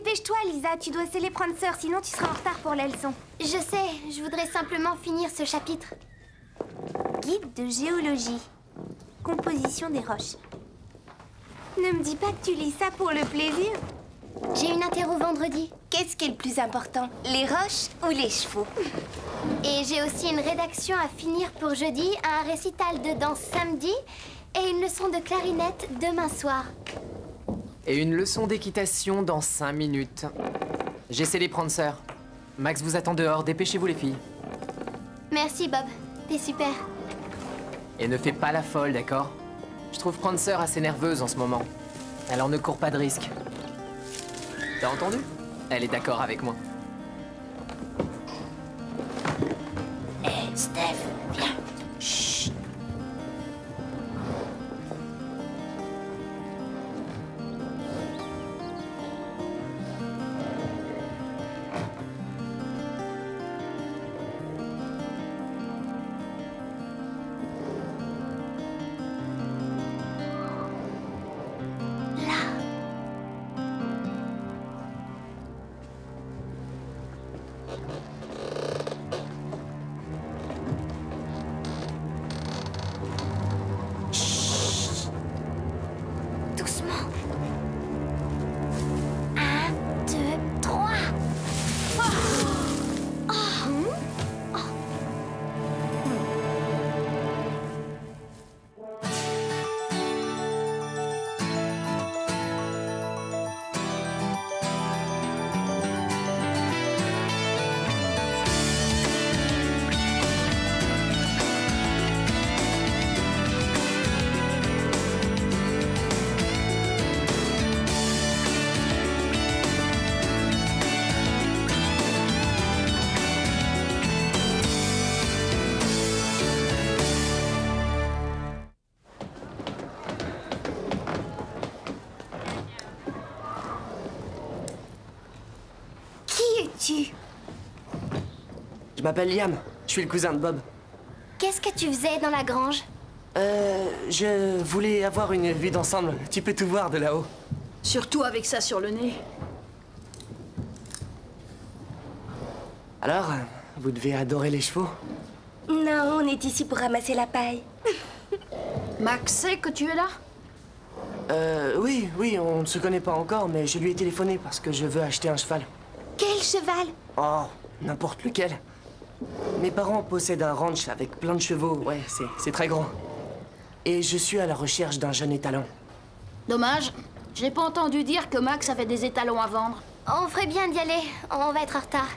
Dépêche-toi, Lisa, tu dois sceller Prancer, sinon tu seras en retard pour la leçon. Je sais, je voudrais simplement finir ce chapitre. Guide de géologie. Composition des roches. Ne me dis pas que tu lis ça pour le plaisir. J'ai une interro vendredi. Qu'est-ce qui est le plus important, les roches ou les chevaux? Et j'ai aussi une rédaction à finir pour jeudi, un récital de danse samedi et une leçon de clarinette demain soir. Et une leçon d'équitation dans 5 minutes. J'essaie les Prancer. Max vous attend dehors, dépêchez-vous les filles. Merci Bob, t'es super. Et ne fais pas la folle, d'accord? Je trouve Prancer assez nerveuse en ce moment. Alors ne cours pas de risque. T'as entendu? Elle est d'accord avec moi. Hé, Steph, viens. Chut. Doucement. 1, 2, 3. Je m'appelle Liam, je suis le cousin de Bob. Qu'est-ce que tu faisais dans la grange? Je voulais avoir une vue d'ensemble. Tu peux tout voir de là-haut. Surtout avec ça sur le nez. Alors, vous devez adorer les chevaux? Non, on est ici pour ramasser la paille. Max sait que tu es là? Oui, on ne se connaît pas encore, mais je lui ai téléphoné parce que je veux acheter un cheval. Quel cheval? Oh, n'importe lequel. Mes parents possèdent un ranch avec plein de chevaux, ouais, c'est très grand. Et je suis à la recherche d'un jeune étalon. Dommage, j'ai pas entendu dire que Max avait des étalons à vendre. On ferait bien d'y aller, on va être en retard.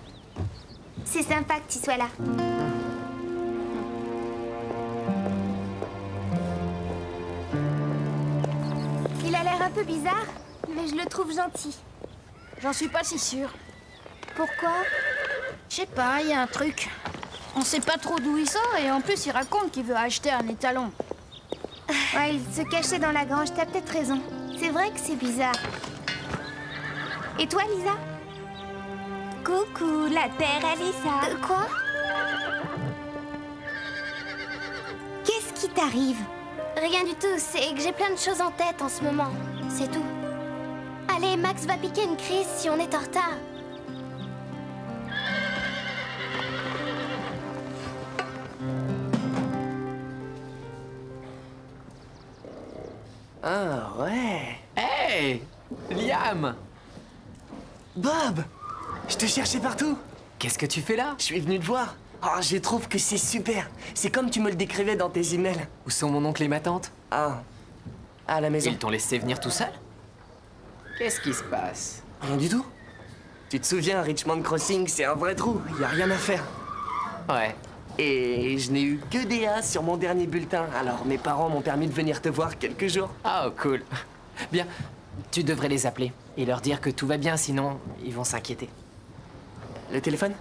C'est sympa que tu sois là. Il a l'air un peu bizarre, mais je le trouve gentil. J'en suis pas si sûre. Pourquoi? Je sais pas, il y a un truc. On sait pas trop d'où il sort et en plus il raconte qu'il veut acheter un étalon. Ouais, il se cachait dans la grange, t'as peut-être raison. C'est vrai que c'est bizarre. Et toi, Lisa? Coucou, la terre à Lisa. Quoi? Qu'est-ce qui t'arrive? Rien du tout, c'est que j'ai plein de choses en tête en ce moment. C'est tout. Allez, Max va piquer une crise si on est en retard. Ah ouais. Hey! Liam! Bob! Je te cherchais partout. Qu'est-ce que tu fais là? Je suis venu te voir. Oh, je trouve que c'est super. C'est comme tu me le décrivais dans tes emails. Où sont mon oncle et ma tante? Ah, à la maison. Ils t'ont laissé venir tout seul? Qu'est-ce qui se passe? Rien du tout. Tu te souviens, Richmond Crossing, c'est un vrai trou. Y a rien à faire. Ouais. Et je n'ai eu que des A sur mon dernier bulletin. Alors mes parents m'ont permis de venir te voir quelques jours. Oh, cool. Bien, tu devrais les appeler et leur dire que tout va bien, sinon ils vont s'inquiéter. Le téléphone?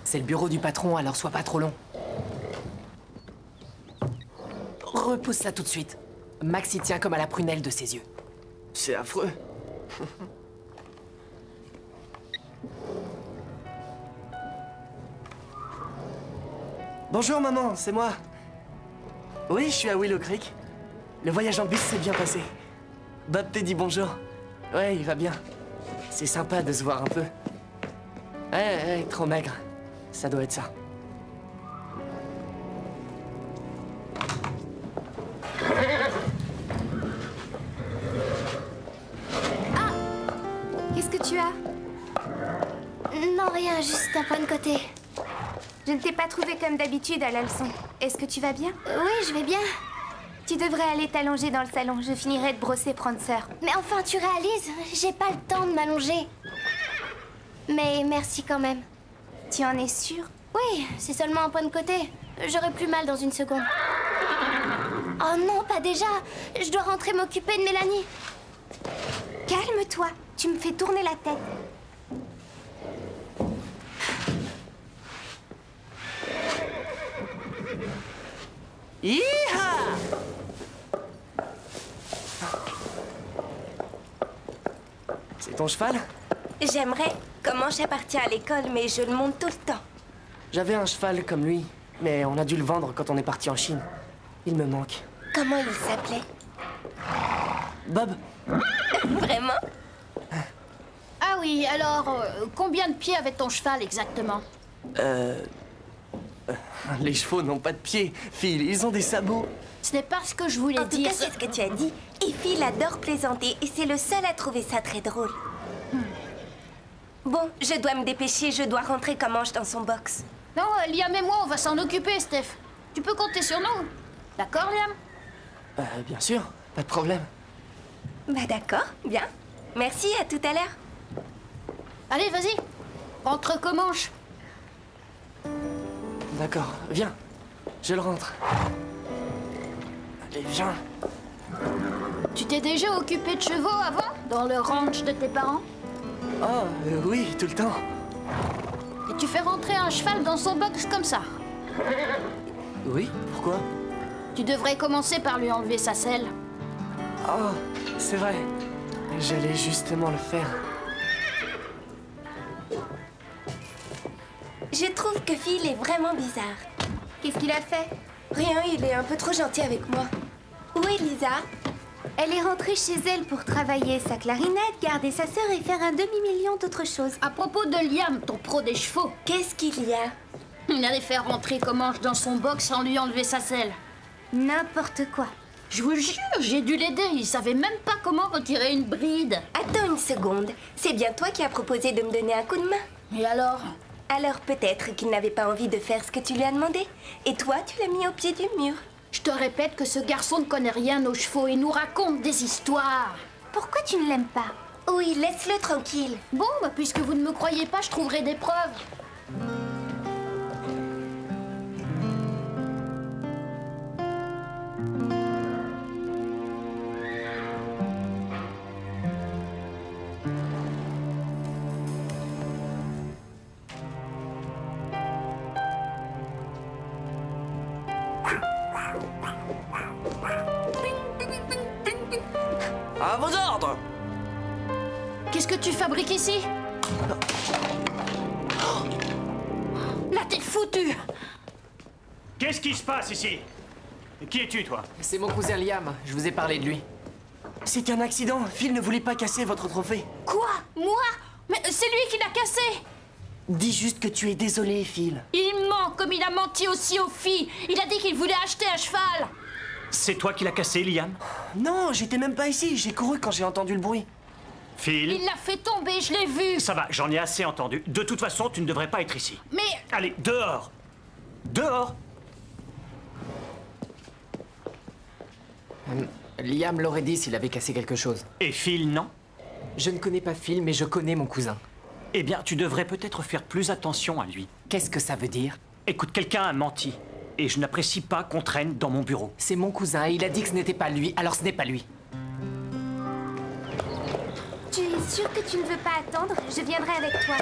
C'est le bureau du patron, alors sois pas trop long. Repousse ça tout de suite. Max y tient comme à la prunelle de ses yeux. C'est affreux. Bonjour maman, c'est moi. Oui, je suis à Willow Creek. Le voyage en bus s'est bien passé. Bob te dit bonjour. Ouais, il va bien. C'est sympa de se voir un peu. Ouais, trop maigre. Ça doit être ça. Qu'est-ce que tu as? Non, rien, juste un point de côté. Je ne t'ai pas trouvé comme d'habitude à la leçon. Est-ce que tu vas bien? Oui, je vais bien. Tu devrais aller t'allonger dans le salon. Je finirai de brosser Prancer. Mais enfin, tu réalises, j'ai pas le temps de m'allonger. Mais merci quand même. Tu en es sûre? Oui, c'est seulement un point de côté. J'aurai plus mal dans une seconde. Oh non, pas déjà. Je dois rentrer m'occuper de Mélanie. Calme-toi. Tu me fais tourner la tête. Hi-ha! C'est ton cheval? J'aimerais. Comment j'appartiens à l'école, mais je le monte tout le temps. J'avais un cheval comme lui, mais on a dû le vendre quand on est parti en Chine. Il me manque. Comment il s'appelait? Bob? Vraiment? Ah oui, alors, combien de pieds avait ton cheval exactement? Les chevaux n'ont pas de pieds, Phil, ils ont des sabots. Ce n'est pas ce que je voulais En tout dire. cas, c'est ce que tu as dit. Et Phil adore plaisanter et c'est le seul à trouver ça très drôle. Bon, je dois me dépêcher, je dois rentrer Comanche dans son box. Non, Liam et moi, on va s'en occuper, Steph. Tu peux compter sur nous. D'accord, Liam? Bien sûr, pas de problème. Bah d'accord, bien. Merci, à tout à l'heure. Allez, vas-y. Rentre Comanche. D'accord, viens. Je le rentre. Allez, viens. Tu t'es déjà occupé de chevaux avant, dans le ranch de tes parents? Oh, oui, tout le temps. Et tu fais rentrer un cheval dans son box comme ça? Oui, pourquoi? Tu devrais commencer par lui enlever sa selle. Oh, c'est vrai. J'allais justement le faire. Je trouve que Phil est vraiment bizarre. Qu'est-ce qu'il a fait? Rien, il est un peu trop gentil avec moi. Où est Lisa? Elle est rentrée chez elle pour travailler sa clarinette, garder sa sœur et faire un demi-million d'autres choses. À propos de Liam, ton pro des chevaux, Qu'est-ce qu'il y a? il allait faire rentrer Comanche dans son box sans lui enlever sa selle. N'importe quoi. Je vous jure, j'ai dû l'aider. Il savait même pas comment retirer une bride. Attends une seconde. C'est bien toi qui as proposé de me donner un coup de main. Et alors? Alors peut-être qu'il n'avait pas envie de faire ce que tu lui as demandé. Et toi, tu l'as mis au pied du mur. Je te répète que ce garçon ne connaît rien aux chevaux et nous raconte des histoires. Pourquoi tu ne l'aimes pas? Oui, laisse-le tranquille. Bon, bah, puisque vous ne me croyez pas, je trouverai des preuves. À vos ordres! Qu'est-ce que tu fabriques ici? Là, t'es foutu! Qu'est-ce qui se passe ici? Qui es-tu, toi? C'est mon cousin Liam, je vous ai parlé de lui. C'est qu'un accident. Phil ne voulait pas casser votre trophée. Quoi? Moi? Mais c'est lui qui l'a cassé! Dis juste que tu es désolé, Phil. Il ment comme il a menti aussi aux filles. Il a dit qu'il voulait acheter un cheval. C'est toi qui l'as cassé, Liam? Non, j'étais même pas ici. J'ai couru quand j'ai entendu le bruit. Phil? Il l'a fait tomber, je l'ai vu. Ça va, j'en ai assez entendu. De toute façon, tu ne devrais pas être ici. Mais Allez, dehors! Dehors! Liam l'aurait dit s'il avait cassé quelque chose. Et Phil, non? Je ne connais pas Phil, mais je connais mon cousin. Eh bien, tu devrais peut-être faire plus attention à lui. Qu'est-ce que ça veut dire? Écoute, quelqu'un a menti. Et je n'apprécie pas qu'on traîne dans mon bureau. C'est mon cousin et il a dit que ce n'était pas lui, alors ce n'est pas lui. Tu es sûr que tu ne veux pas attendre? Je viendrai avec toi.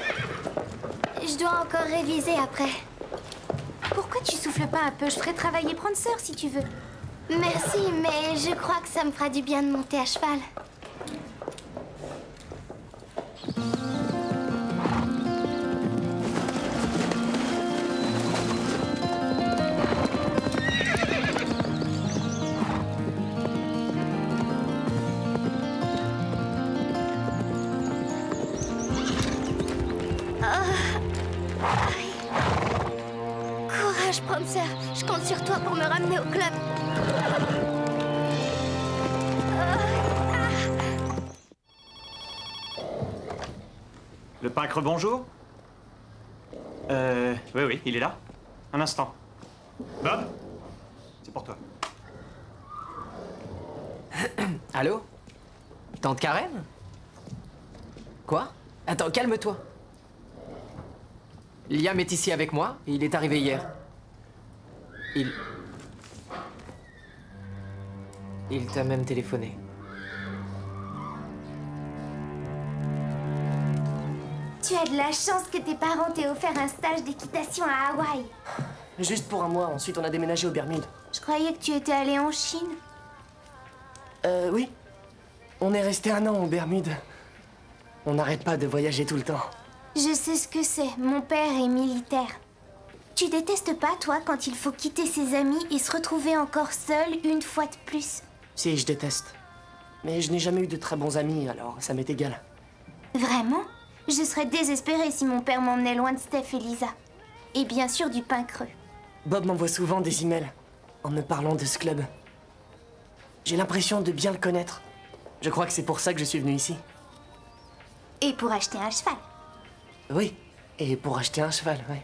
Je dois encore réviser après. Pourquoi tu souffles pas un peu? Je ferai travailler Prancer si tu veux. Merci, mais je crois que ça me fera du bien de monter à cheval. Prancer. Je compte sur toi pour me ramener au club. Le pâquereux, bonjour. Oui, il est là. Un instant. Bob, c'est pour toi. Allô? Tante Karen? Quoi? Attends, calme-toi. Liam est ici avec moi et il est arrivé hier. Il t'a même téléphoné. Tu as de la chance que tes parents t'aient offert un stage d'équitation à Hawaï. Juste pour un mois, ensuite on a déménagé aux Bermudes. Je croyais que tu étais allé en Chine. Oui. On est resté un an aux Bermudes. On n'arrête pas de voyager tout le temps. Je sais ce que c'est. Mon père est militaire. Tu détestes pas, toi, quand il faut quitter ses amis et se retrouver encore seul une fois de plus? Si, je déteste. Mais je n'ai jamais eu de très bons amis, alors ça m'est égal. Vraiment? Je serais désespérée si mon père m'emmenait loin de Steph et Lisa. Et bien sûr du pain creux. Bob m'envoie souvent des emails en me parlant de ce club. J'ai l'impression de bien le connaître. Je crois que c'est pour ça que je suis venu ici. Et pour acheter un cheval. Oui, et pour acheter un cheval, ouais.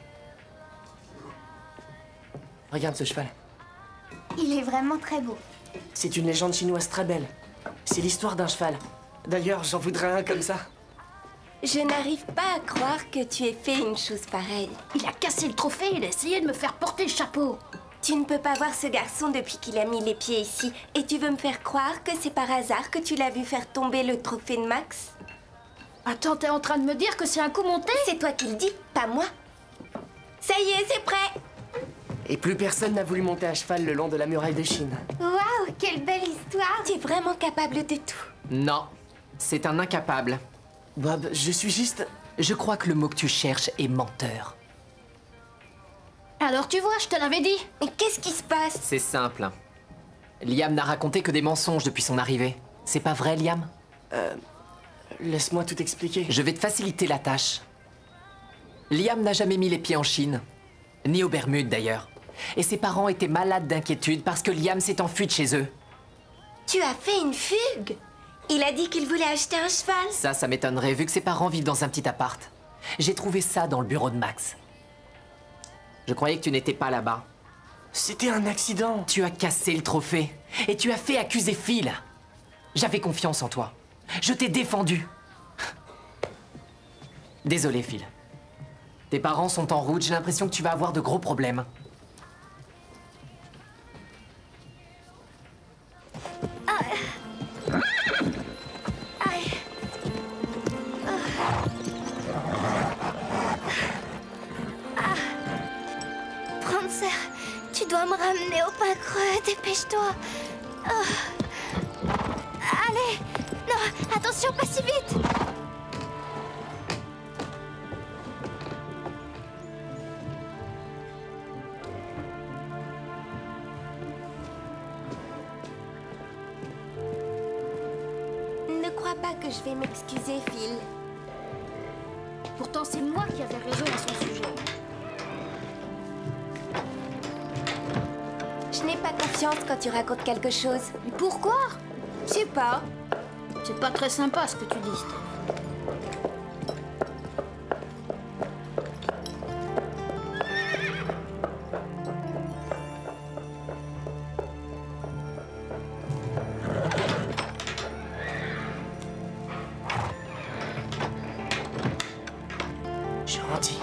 Regarde ce cheval. Il est vraiment très beau. C'est une légende chinoise très belle. C'est l'histoire d'un cheval. D'ailleurs, j'en voudrais un comme ça. Je n'arrive pas à croire que tu aies fait une chose pareille. Il a cassé le trophée, il a essayé de me faire porter le chapeau. Tu ne peux pas voir ce garçon depuis qu'il a mis les pieds ici. Et tu veux me faire croire que c'est par hasard que tu l'as vu faire tomber le trophée de Max? Attends, t'es en train de me dire que c'est un coup monté? C'est toi qui le dis, pas moi. Ça y est, c'est prêt. Et plus personne n'a voulu monter à cheval le long de la muraille de Chine. Waouh, quelle belle histoire! Tu es vraiment capable de tout. Non, c'est un incapable. Bob, je suis juste... Je crois que le mot que tu cherches est menteur. Alors tu vois, je te l'avais dit. Mais qu'est-ce qui se passe? C'est simple. Liam n'a raconté que des mensonges depuis son arrivée. C'est pas vrai, Liam? Laisse-moi tout expliquer. Je vais te faciliter la tâche. Liam n'a jamais mis les pieds en Chine. Ni aux Bermudes, d'ailleurs. Et ses parents étaient malades d'inquiétude parce que Liam s'est enfui de chez eux. Tu as fait une fugue? Il a dit qu'il voulait acheter un cheval. Ça m'étonnerait vu que ses parents vivent dans un petit appart. J'ai trouvé ça dans le bureau de Max. Je croyais que tu n'étais pas là-bas. C'était un accident. Tu as cassé le trophée et tu as fait accuser Phil. J'avais confiance en toi. Je t'ai défendu. Désolé, Phil. Tes parents sont en route, j'ai l'impression que tu vas avoir de gros problèmes. Prancer, tu dois me ramener au pain creux, dépêche-toi. Allez, non, attention, pas si vite. Ne crois pas que je vais m'excuser, Phil. Pourtant, c'est moi qui avais raison à son sujet. Je n'ai pas confiance quand tu racontes quelque chose. Mais pourquoi? Je sais pas. C'est pas très sympa ce que tu dis. Gentil.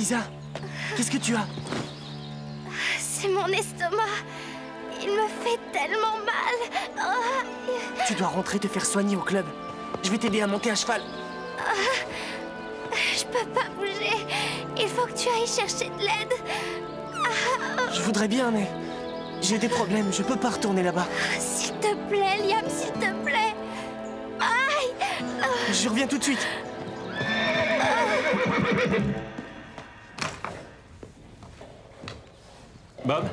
Lisa, qu'est-ce que tu as? C'est mon estomac. Il me fait tellement mal. Oh. Tu dois rentrer te faire soigner au club. Je vais t'aider à monter à cheval. Je peux pas bouger. Il faut que tu ailles chercher de l'aide. Je voudrais bien, mais j'ai des problèmes. Je peux pas retourner là-bas. S'il te plaît, Liam, s'il te plaît. Aïe. Je reviens tout de suite. Bob,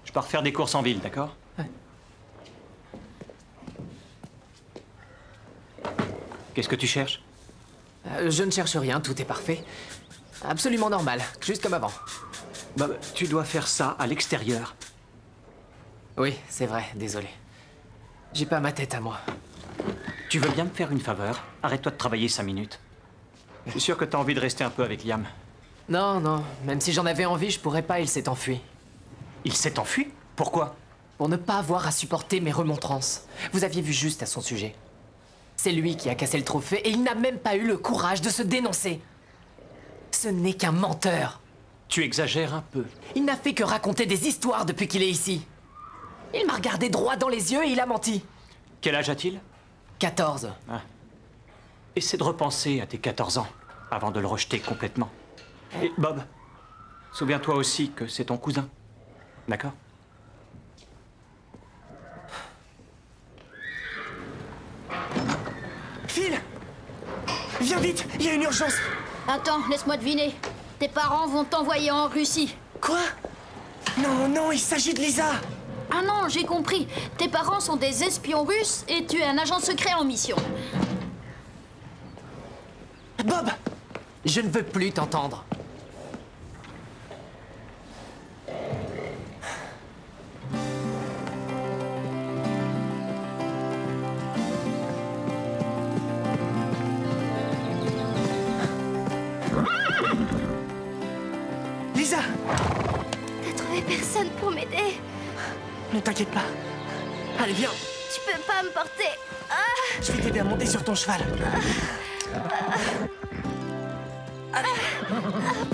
je pars faire des courses en ville, d'accord? Ouais. Qu'est-ce que tu cherches? Je ne cherche rien, tout est parfait. Absolument normal, juste comme avant. Bob, tu dois faire ça à l'extérieur. Oui, c'est vrai, désolé. J'ai pas ma tête à moi. Tu veux bien me faire une faveur? Arrête-toi de travailler 5 minutes. Je suis sûr que t'as envie de rester un peu avec Liam. Non, non, même si j'en avais envie, je pourrais pas, il s'est enfui. Il s'est enfui? Pourquoi? Pour ne pas avoir à supporter mes remontrances. Vous aviez vu juste à son sujet. C'est lui qui a cassé le trophée et il n'a même pas eu le courage de se dénoncer. Ce n'est qu'un menteur. Tu exagères un peu. Il n'a fait que raconter des histoires depuis qu'il est ici. Il m'a regardé droit dans les yeux et il a menti. Quel âge a-t-il? 14. Ah. Essaie de repenser à tes 14 ans avant de le rejeter complètement. Et Bob, souviens-toi aussi que c'est ton cousin. D'accord? Phil! Viens vite, il y a une urgence. Attends, laisse-moi deviner. Tes parents vont t'envoyer en Russie. Quoi? Non, non, il s'agit de Lisa. Ah non, j'ai compris. Tes parents sont des espions russes et tu es un agent secret en mission. Bob! Je ne veux plus t'entendre. Lisa! T'as trouvé personne pour m'aider. Ne t'inquiète pas. Allez, viens. Tu peux pas me porter. Je vais t'aider à monter sur ton cheval.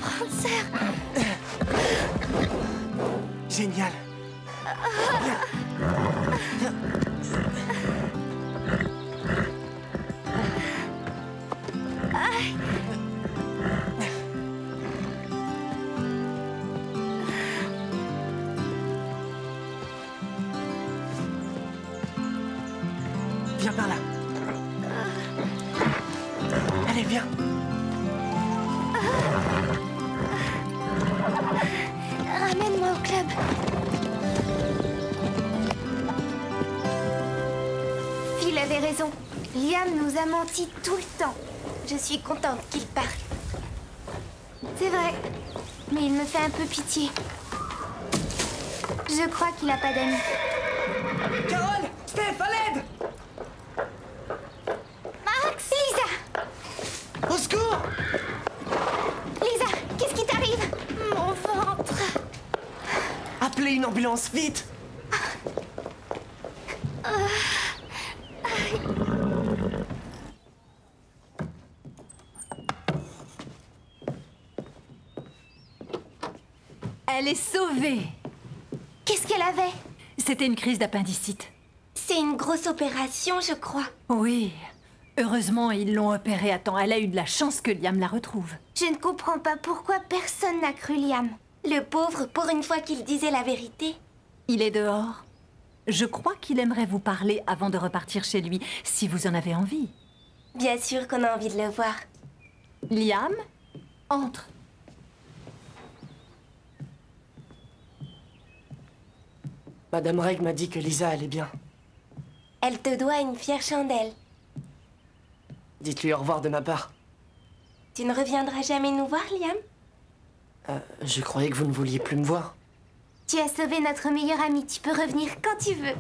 Prancer. Génial. Viens par là. Allez, viens. Ramène-moi au club. Phil avait raison. Liam nous a menti tout le temps. Je suis contente qu'il parte. C'est vrai. Mais il me fait un peu pitié. Je crois qu'il a pas d'amis. Carole! Steph, à l'aide! Max! Lisa! Au secours! Lisa, qu'est-ce qui t'arrive? Mon ventre. Appelez une ambulance, vite! Elle est sauvée. Qu'est-ce qu'elle avait? C'était une crise d'appendicite. C'est une grosse opération, je crois. Oui. Heureusement, ils l'ont opérée à temps. Elle a eu de la chance que Liam la retrouve. Je ne comprends pas pourquoi personne n'a cru Liam. Le pauvre, pour une fois qu'il disait la vérité. Il est dehors. Je crois qu'il aimerait vous parler avant de repartir chez lui, si vous en avez envie. Bien sûr qu'on a envie de le voir. Liam, entre. Madame Reg m'a dit que Lisa allait bien. Elle te doit une fière chandelle. Dites-lui au revoir de ma part. Tu ne reviendras jamais nous voir, Liam? Je croyais que vous ne vouliez plus me voir. Tu as sauvé notre meilleur ami. Tu peux revenir quand tu veux.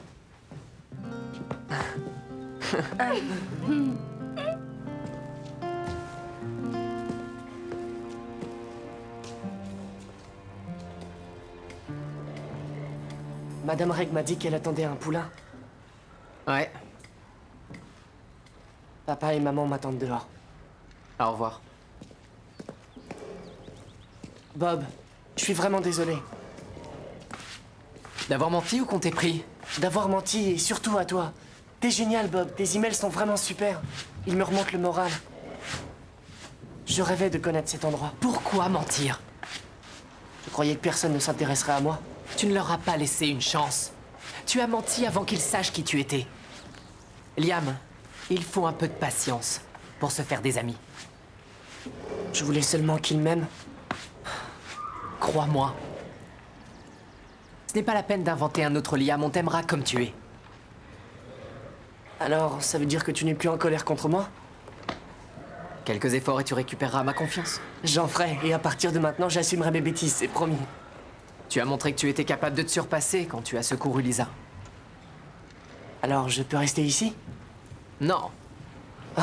Madame Reg m'a dit qu'elle attendait un poulain. Ouais, Papa et maman m'attendent dehors. au revoir. Bob, je suis vraiment désolé. D'avoir menti ou qu'on t'ait pris? D'avoir menti et surtout à toi. T'es génial, Bob. Tes emails sont vraiment super. Ils me remontent le moral. Je rêvais de connaître cet endroit. Pourquoi mentir? Je croyais que personne ne s'intéresserait à moi. Tu ne leur as pas laissé une chance. Tu as menti avant qu'ils sachent qui tu étais. Liam, il faut un peu de patience pour se faire des amis. Je voulais seulement qu'ils m'aiment. Crois-moi. Ce n'est pas la peine d'inventer un autre Liam, on t'aimera comme tu es. Alors, ça veut dire que tu n'es plus en colère contre moi? Quelques efforts et tu récupéreras ma confiance. J'en ferai, et à partir de maintenant, j'assumerai mes bêtises, c'est promis. Tu as montré que tu étais capable de te surpasser quand tu as secouru Lisa. Alors, je peux rester ici? Non. Oh,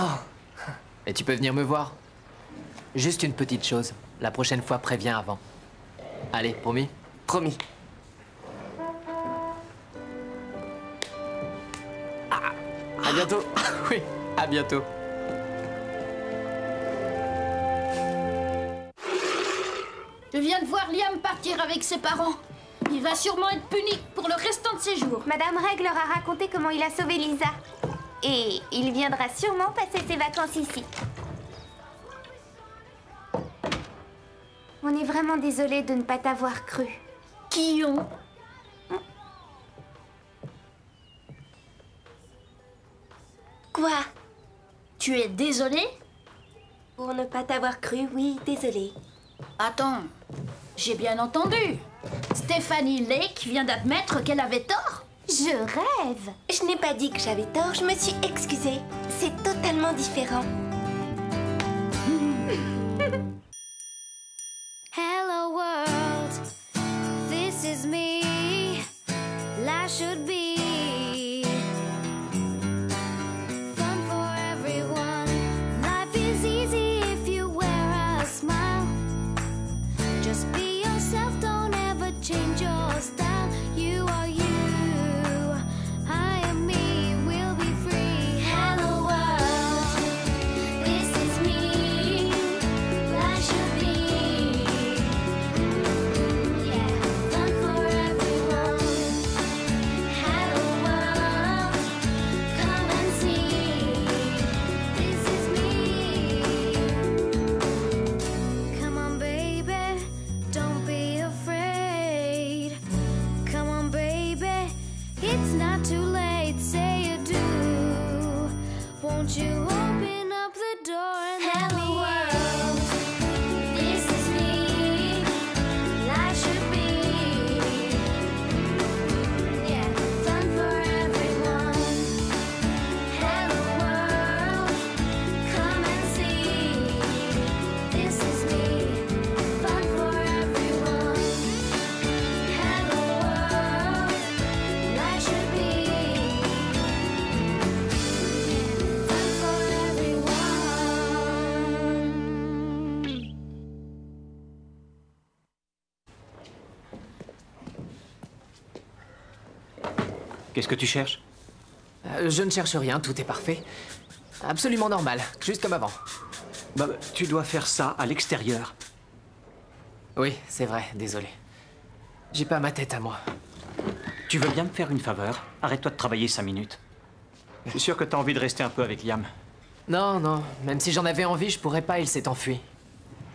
Et tu peux venir me voir. Juste une petite chose. La prochaine fois, préviens avant. Allez, promis? promis. À bientôt. Oui, à bientôt. Je viens de voir Liam partir avec ses parents. Il va sûrement être puni pour le restant de ses jours. Madame Reg leur a raconté comment il a sauvé Lisa. Et il viendra sûrement passer ses vacances ici. On est vraiment désolé de ne pas t'avoir cru. Qui ont? Quoi? Tu es désolé? Pour ne pas t'avoir cru, oui, désolée. Attends, j'ai bien entendu. Stéphanie Lake vient d'admettre qu'elle avait tort. Je rêve. Je n'ai pas dit que j'avais tort, je me suis excusée. C'est totalement différent. Hello world, this is me. Life should be fun for everyone. Life is easy if you wear a smile. Just be yourself, don't ever change your style. You are you, I am me, we'll be free. Hello world, this is me. Life should be, yeah, fun for everyone. Hello world, come and see. This is me. Come on, baby, don't be afraid. Come on, baby, it's not too late. Say you do. Won't you open up the door and let me in? This is me. Life should be, yeah, fun for everyone. Hello world, come and see. This is me, fun for everyone. Hello world, life should be, fun for everyone. Qu'est-ce que tu cherches? Je ne cherche rien, tout est parfait. Absolument normal, juste comme avant. Bob, tu dois faire ça à l'extérieur. Oui, c'est vrai, désolé. J'ai pas ma tête à moi. Tu veux bien me faire une faveur? Arrête-toi de travailler 5 minutes. Je suis sûr que t'as envie de rester un peu avec Liam. Non, non, même si j'en avais envie, je pourrais pas, il s'est enfui.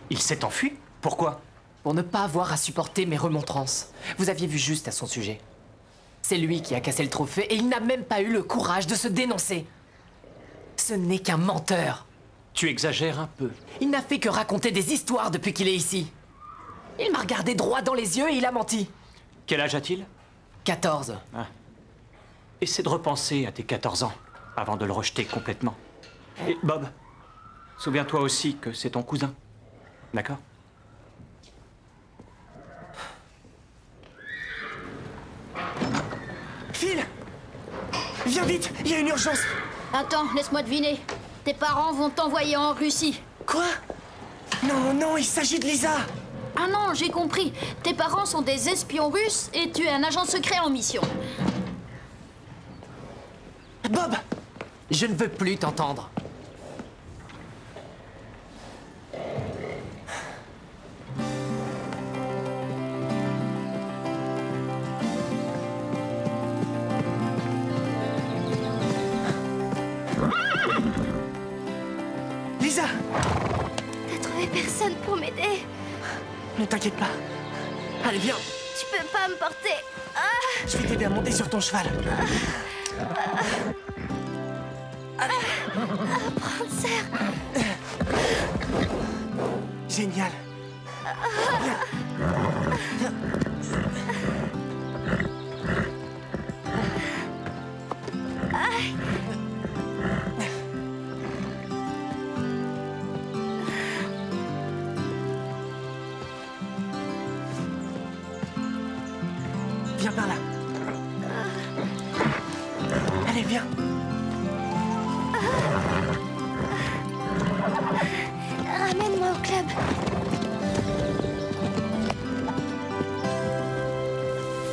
Il s'est enfui? Pourquoi? Pour ne pas avoir à supporter mes remontrances. Vous aviez vu juste à son sujet. C'est lui qui a cassé le trophée et il n'a même pas eu le courage de se dénoncer. Ce n'est qu'un menteur. Tu exagères un peu. Il n'a fait que raconter des histoires depuis qu'il est ici. Il m'a regardé droit dans les yeux et il a menti. Quel âge a-t-il? 14. Ah. Essaie de repenser à tes 14 ans avant de le rejeter complètement. Et Bob, souviens-toi aussi que c'est ton cousin. D'accord? Phil! Viens vite, il y a une urgence. Attends, laisse-moi deviner. Tes parents vont t'envoyer en Russie. Quoi? Non, non, il s'agit de Lisa. Ah non, j'ai compris. Tes parents sont des espions russes et tu es un agent secret en mission. Bob! Je ne veux plus t'entendre. personne pour m'aider. Ne t'inquiète pas. Allez, viens. Tu peux pas me porter. Je vais t'aider à monter sur ton cheval. Prancer. Génial. Viens. Viens. Viens par là. Allez, viens. Ramène-moi au club.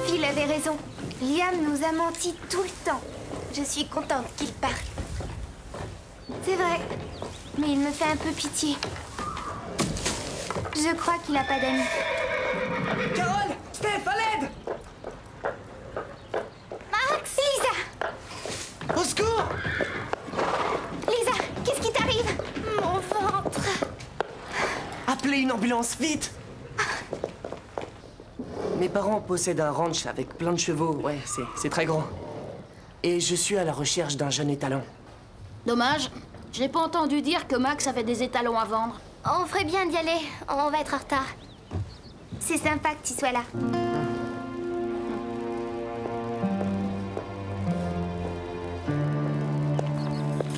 Phil avait raison. Liam nous a menti tout le temps. Je suis contente qu'il parte. C'est vrai, mais il me fait un peu pitié. Je crois qu'il a pas d'amis. Carole! Steph, à l'aide! Max! Lisa! Au secours! Lisa, qu'est-ce qui t'arrive? Mon ventre! Appelez une ambulance, vite! Mes parents possèdent un ranch avec plein de chevaux. Ouais, c'est très grand. Et je suis à la recherche d'un jeune étalon. Dommage. J'ai pas entendu dire que Max avait des étalons à vendre. On ferait bien d'y aller. On va être en retard. C'est sympa que tu sois là.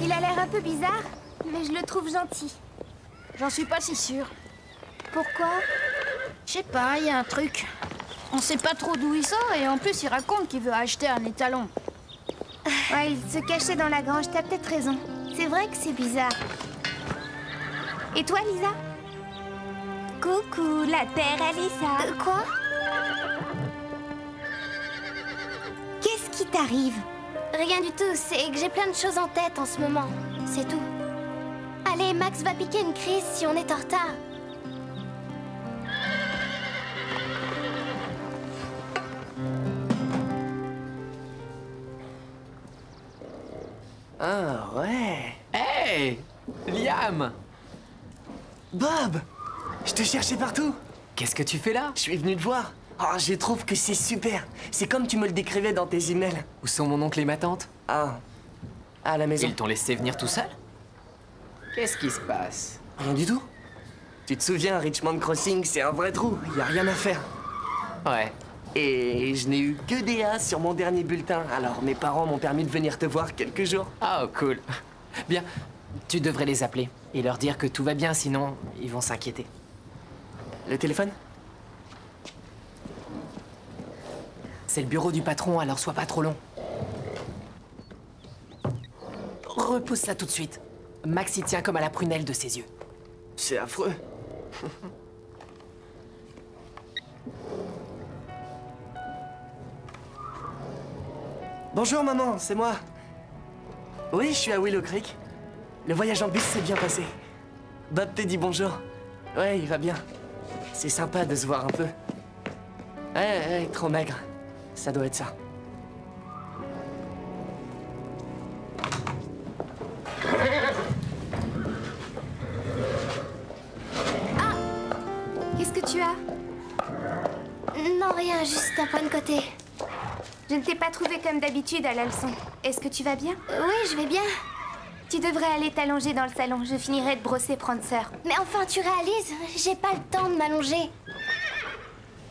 Il a l'air un peu bizarre, mais je le trouve gentil. J'en suis pas si sûre. Pourquoi? Je sais pas, il y a un truc. On sait pas trop d'où il sort et en plus il raconte qu'il veut acheter un étalon. Ouais, il se cachait dans la grange, t'as peut-être raison. C'est vrai que c'est bizarre. Et toi, Lisa? Coucou, la terre à Lisa. Quoi? Qu'est-ce qui t'arrive? Rien du tout, c'est que j'ai plein de choses en tête en ce moment. C'est tout. Allez, Max va piquer une crise si on est en retard. Ah ouais. Hey! Liam! Bob! Je te cherchais partout. Qu'est-ce que tu fais là? Je suis venu te voir. Oh, je trouve que c'est super. C'est comme tu me le décrivais dans tes emails. Où sont mon oncle et ma tante? Ah, à la maison. Ils t'ont laissé venir tout seul? Qu'est-ce qui se passe? Rien du tout. Tu te souviens, Richmond Crossing, c'est un vrai trou. Y a rien à faire. Ouais. Et je n'ai eu que des A sur mon dernier bulletin. Alors mes parents m'ont permis de venir te voir quelques jours. Oh, cool. Bien, tu devrais les appeler et leur dire que tout va bien, sinon ils vont s'inquiéter. Le téléphone? C'est le bureau du patron, alors sois pas trop long. Repousse ça tout de suite. Max y tient comme à la prunelle de ses yeux. C'est affreux. Bonjour maman, c'est moi. Oui, je suis à Willow Creek. Le voyage en bus s'est bien passé. Bob te dit bonjour. Ouais, il va bien. C'est sympa de se voir un peu. Ouais, trop maigre. Ça doit être ça. Qu'est-ce que tu as? Non, rien, juste un point de côté. Je ne t'ai pas trouvé comme d'habitude à la leçon. Est-ce que tu vas bien? Oui, je vais bien. Tu devrais aller t'allonger dans le salon. Je finirai de brosser Prancer. Mais enfin, tu réalises, j'ai pas le temps de m'allonger.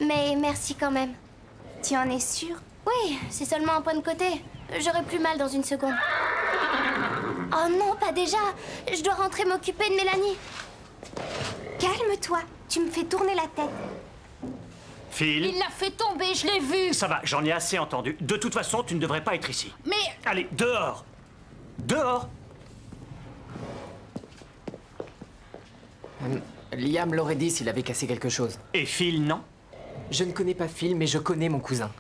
Mais merci quand même. Tu en es sûre? Oui, c'est seulement un point de côté. J'aurai plus mal dans une seconde. Oh non, pas déjà. Je dois rentrer m'occuper de Mélanie. Calme-toi. Tu me fais tourner la tête. Phil, Il l'a fait tomber, je l'ai vu. ça va, j'en ai assez entendu. De toute façon, tu ne devrais pas être ici. Mais Allez, dehors! Dehors! Liam l'aurait dit s'il avait cassé quelque chose. Et Phil, non? Je ne connais pas Phil, mais je connais mon cousin.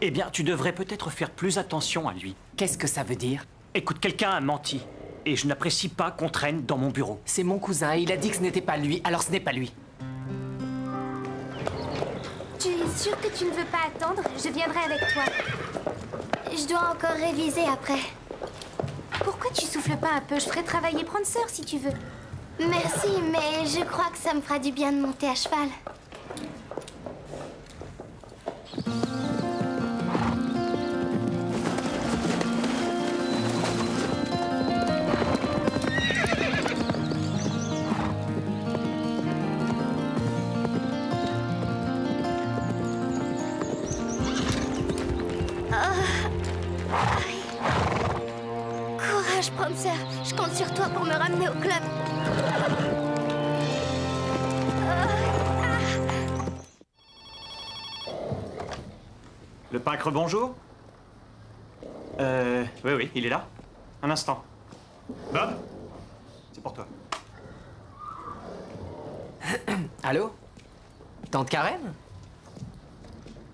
Eh bien, tu devrais peut-être faire plus attention à lui. Qu'est-ce que ça veut dire? Écoute, quelqu'un a menti. Et je n'apprécie pas qu'on traîne dans mon bureau. C'est mon cousin et il a dit que ce n'était pas lui, alors ce n'est pas lui. Tu es sûre que tu ne veux pas attendre? Je viendrai avec toi. Je dois encore réviser après. Pourquoi tu souffles pas un peu? Je ferai travailler Prancer si tu veux. Merci, mais je crois que ça me fera du bien de monter à cheval. Courage, Prancer. Je compte sur toi pour me ramener au club. Le pâquerre, bonjour. Oui, il est là. Un instant. Bob, c'est pour toi. Allô? Tante Karen?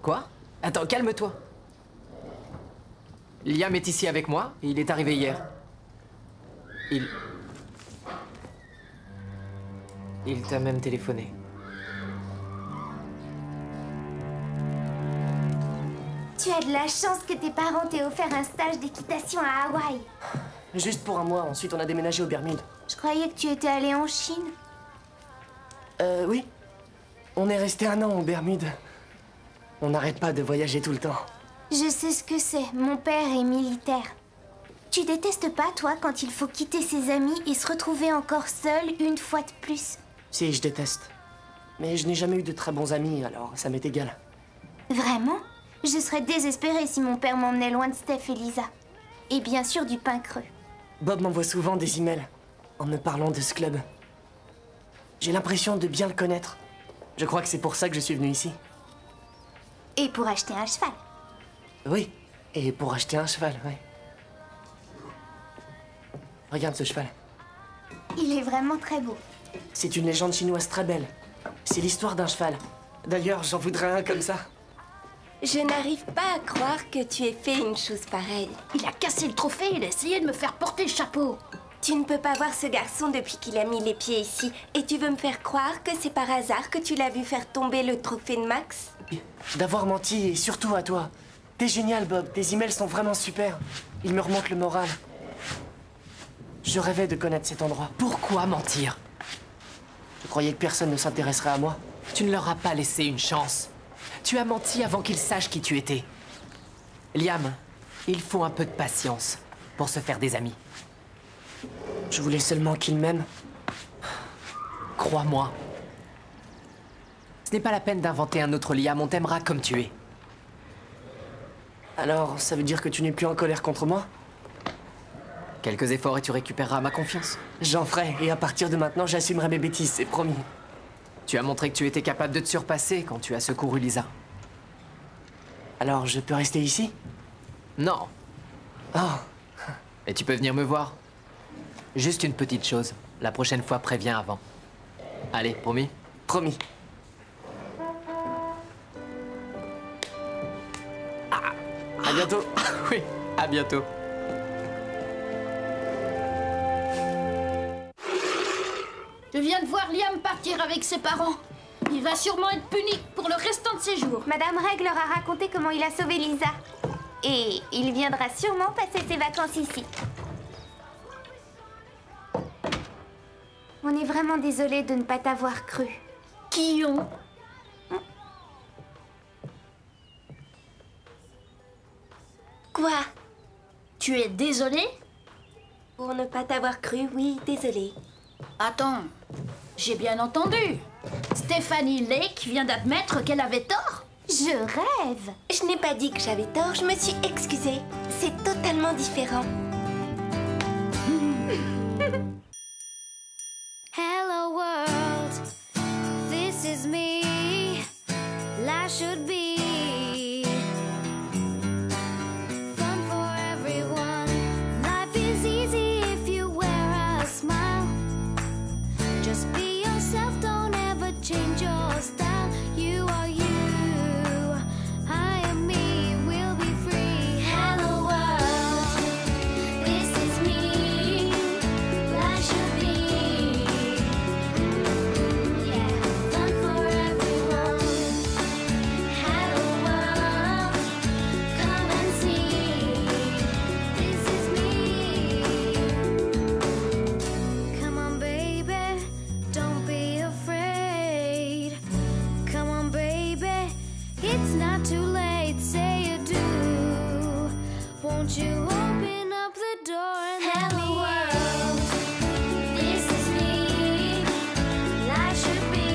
Quoi? Attends, calme-toi. Liam est ici avec moi, et il est arrivé hier. Il t'a même téléphoné. Tu as de la chance que tes parents t'aient offert un stage d'équitation à Hawaï. Juste pour un mois, ensuite on a déménagé aux Bermudes. Je croyais que tu étais allé en Chine. Oui. On est resté 1 an aux Bermudes. On n'arrête pas de voyager tout le temps. Je sais ce que c'est. Mon père est militaire. Tu détestes pas, toi, quand il faut quitter ses amis et se retrouver encore seul une fois de plus? Si, je déteste. Mais je n'ai jamais eu de très bons amis, alors ça m'est égal. Vraiment? Je serais désespérée si mon père m'emmenait loin de Steph et Lisa. Et bien sûr du pain creux. Bob m'envoie souvent des emails en me parlant de ce club. J'ai l'impression de bien le connaître. Je crois que c'est pour ça que je suis venu ici. Et pour acheter un cheval. Oui, et pour acheter un cheval, oui. Regarde ce cheval. Il est vraiment très beau. C'est une légende chinoise très belle. C'est l'histoire d'un cheval. D'ailleurs, j'en voudrais un comme ça. Je n'arrive pas à croire que tu aies fait une chose pareille. Il a cassé le trophée, il a essayé de me faire porter le chapeau. Tu ne peux pas voir ce garçon depuis qu'il a mis les pieds ici. Et tu veux me faire croire que c'est par hasard que tu l'as vu faire tomber le trophée de Max? D'avoir menti, et surtout à toi. T'es génial, Bob. Tes emails sont vraiment super. Ils me remontent le moral. Je rêvais de connaître cet endroit. Pourquoi mentir? Je croyais que personne ne s'intéresserait à moi. Tu ne leur as pas laissé une chance. Tu as menti avant qu'ils sachent qui tu étais. Liam, il faut un peu de patience pour se faire des amis. Je voulais seulement qu'ils m'aiment. Crois-moi. Ce n'est pas la peine d'inventer un autre Liam, on t'aimera comme tu es. Alors, ça veut dire que tu n'es plus en colère contre moi? Quelques efforts et tu récupéreras ma confiance. J'en ferai, et à partir de maintenant, j'assumerai mes bêtises, c'est promis. Tu as montré que tu étais capable de te surpasser quand tu as secouru Lisa. Alors, je peux rester ici? Non. Oh. Et tu peux venir me voir. Juste une petite chose. La prochaine fois, préviens avant. Allez, promis? Promis. À bientôt. Oui, à bientôt. Je viens de voir Liam partir avec ses parents. Il va sûrement être puni pour le restant de ses jours. Madame Reg leur a raconté comment il a sauvé Lisa. Et il viendra sûrement passer ses vacances ici. On est vraiment désolé de ne pas t'avoir cru. Qui ont? Quoi? Tu es désolé? Pour ne pas t'avoir cru, oui, désolée. Attends, j'ai bien entendu. Stephanie Lake vient d'admettre qu'elle avait tort. Je rêve. Je n'ai pas dit que j'avais tort, je me suis excusée. C'est totalement différent. Hello world, this is me. Life should be fun for everyone. Life is easy if you wear a smile. Just be yourself, don't ever change your style. You are you, I am me, we'll be free. Hello world, this is me. Life should be, yeah, fun for everyone. won't you open up the door and let me in? This is me, I should be.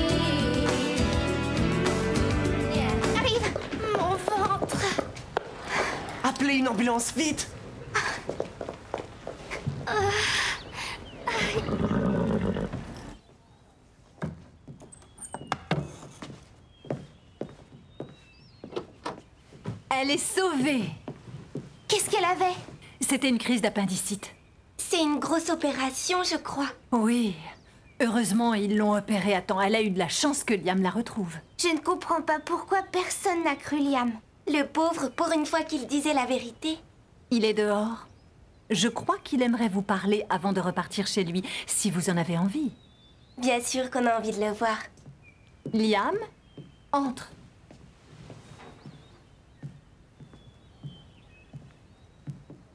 Yeah. Arrive, mon ventre. Appelez une ambulance, vite! Elle est sauvée. Qu'est-ce qu'elle avait? C'était une crise d'appendicite. C'est une grosse opération, je crois. Oui. Heureusement, ils l'ont opérée à temps. Elle a eu de la chance que Liam la retrouve. Je ne comprends pas pourquoi personne n'a cru Liam. Le pauvre, pour une fois qu'il disait la vérité. Il est dehors. Je crois qu'il aimerait vous parler avant de repartir chez lui, si vous en avez envie. Bien sûr qu'on a envie de le voir. Liam, entre.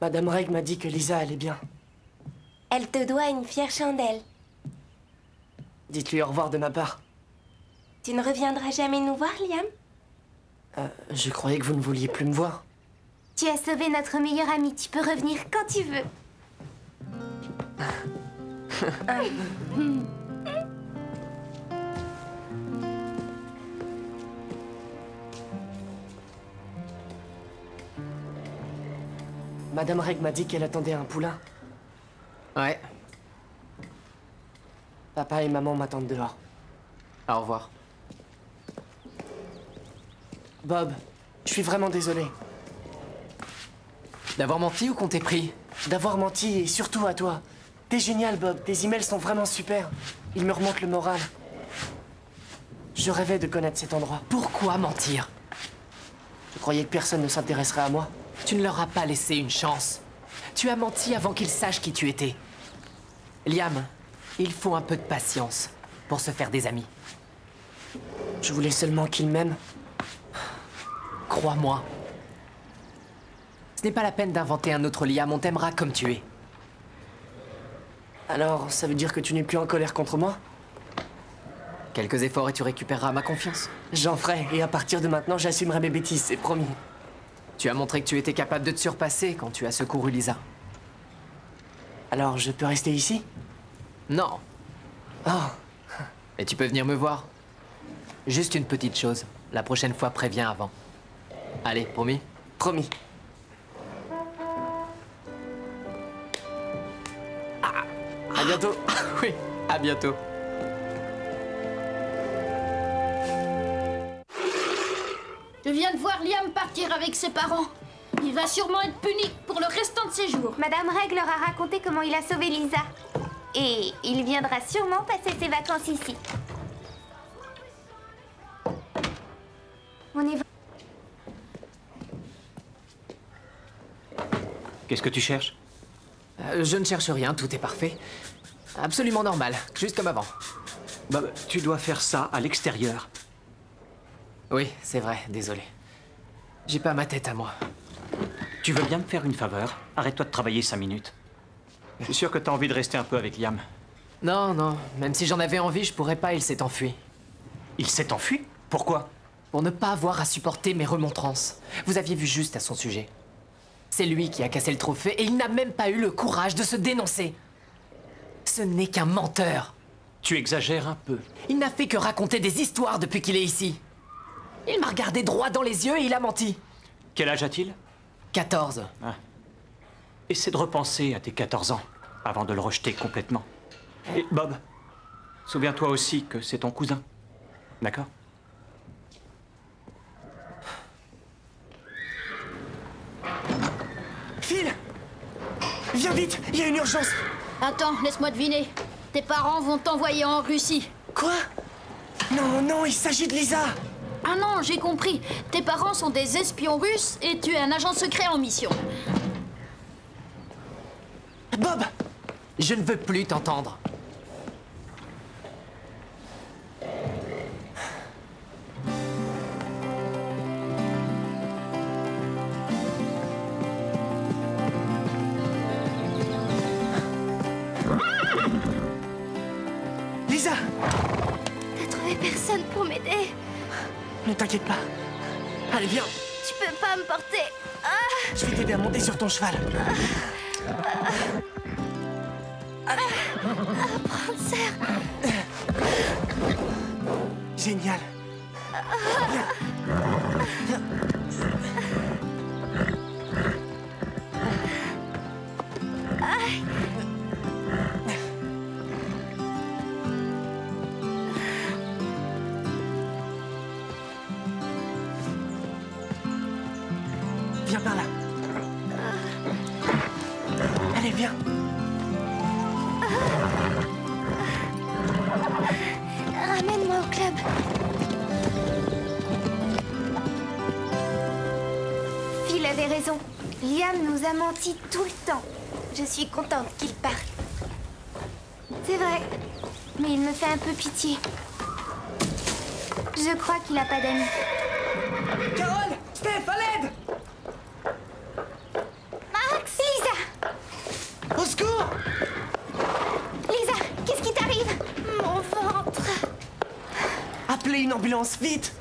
Madame Reg m'a dit que Lisa allait bien. Elle te doit une fière chandelle. Dites-lui au revoir de ma part. Tu ne reviendras jamais nous voir, Liam? Je croyais que vous ne vouliez plus me voir. Tu as sauvé notre meilleur ami. Tu peux revenir quand tu veux. Madame Reg m'a dit qu'elle attendait un poulain. Ouais, Papa et maman m'attendent dehors. au revoir. Bob, je suis vraiment désolé. D'avoir menti ou qu'on t'ait pris? D'avoir menti et surtout à toi. T'es génial, Bob. Tes emails sont vraiment super. Ils me remontent le moral. Je rêvais de connaître cet endroit. Pourquoi mentir? Je croyais que personne ne s'intéresserait à moi. Tu ne leur as pas laissé une chance. Tu as menti avant qu'ils sachent qui tu étais. Liam, il faut un peu de patience pour se faire des amis. Je voulais seulement qu'ils m'aiment. Crois-moi. Ce n'est pas la peine d'inventer un autre Liam, on t'aimera comme tu es. Alors, ça veut dire que tu n'es plus en colère contre moi? Quelques efforts et tu récupéreras ma confiance. J'en ferai, et à partir de maintenant, j'assumerai mes bêtises, c'est promis. Tu as montré que tu étais capable de te surpasser quand tu as secouru Lisa. Alors, je peux rester ici? Non. Oh, Et tu peux venir me voir. Juste une petite chose. La prochaine fois, préviens avant. Allez, promis? promis. À bientôt. Oui, à bientôt. Je viens de voir Liam partir avec ses parents. Il va sûrement être puni pour le restant de ses jours. Madame Reg leur a raconté comment il a sauvé Lisa. Et il viendra sûrement passer ses vacances ici. On est... Qu'est-ce que tu cherches? Je ne cherche rien, tout est parfait. Absolument normal, juste comme avant. Bob, tu dois faire ça à l'extérieur. Oui, c'est vrai, désolé. J'ai pas ma tête à moi. Tu veux bien me faire une faveur? Arrête-toi de travailler 5 minutes. Je suis sûr que t'as envie de rester un peu avec Liam. Non, non, même si j'en avais envie, je pourrais pas, il s'est enfui. Il s'est enfui? Pourquoi? Pour ne pas avoir à supporter mes remontrances. Vous aviez vu juste à son sujet. C'est lui qui a cassé le trophée et il n'a même pas eu le courage de se dénoncer. Ce n'est qu'un menteur. Tu exagères un peu. Il n'a fait que raconter des histoires depuis qu'il est ici. Il m'a regardé droit dans les yeux et il a menti. Quel âge a-t-il? 14. Ah. Essaie de repenser à tes 14 ans avant de le rejeter complètement. Et Bob, souviens-toi aussi que c'est ton cousin. D'accord? Phil! Viens vite, il y a une urgence! Attends, laisse-moi deviner. Tes parents vont t'envoyer en Russie. Quoi? Non, non, il s'agit de Lisa! Ah non, j'ai compris. Tes parents sont des espions russes et tu es un agent secret en mission. Bob! Je ne veux plus t'entendre. Lisa! T'as trouvé personne pour m'aider. Ne t'inquiète pas. Allez, viens, Je peux pas me porter. Je vais t'aider à monter sur ton cheval. Prancer. Génial. Viens par là. Allez, viens. Ramène-moi au club. Phil avait raison. Liam nous a menti tout le temps. Je suis contente qu'il parte. C'est vrai. Mais il me fait un peu pitié. Je crois qu'il a pas d'amis. Carole! Steph, à l'aide! Max! Lisa! Au secours! Lisa, qu'est-ce qui t'arrive? Mon ventre. Appelez une ambulance, vite!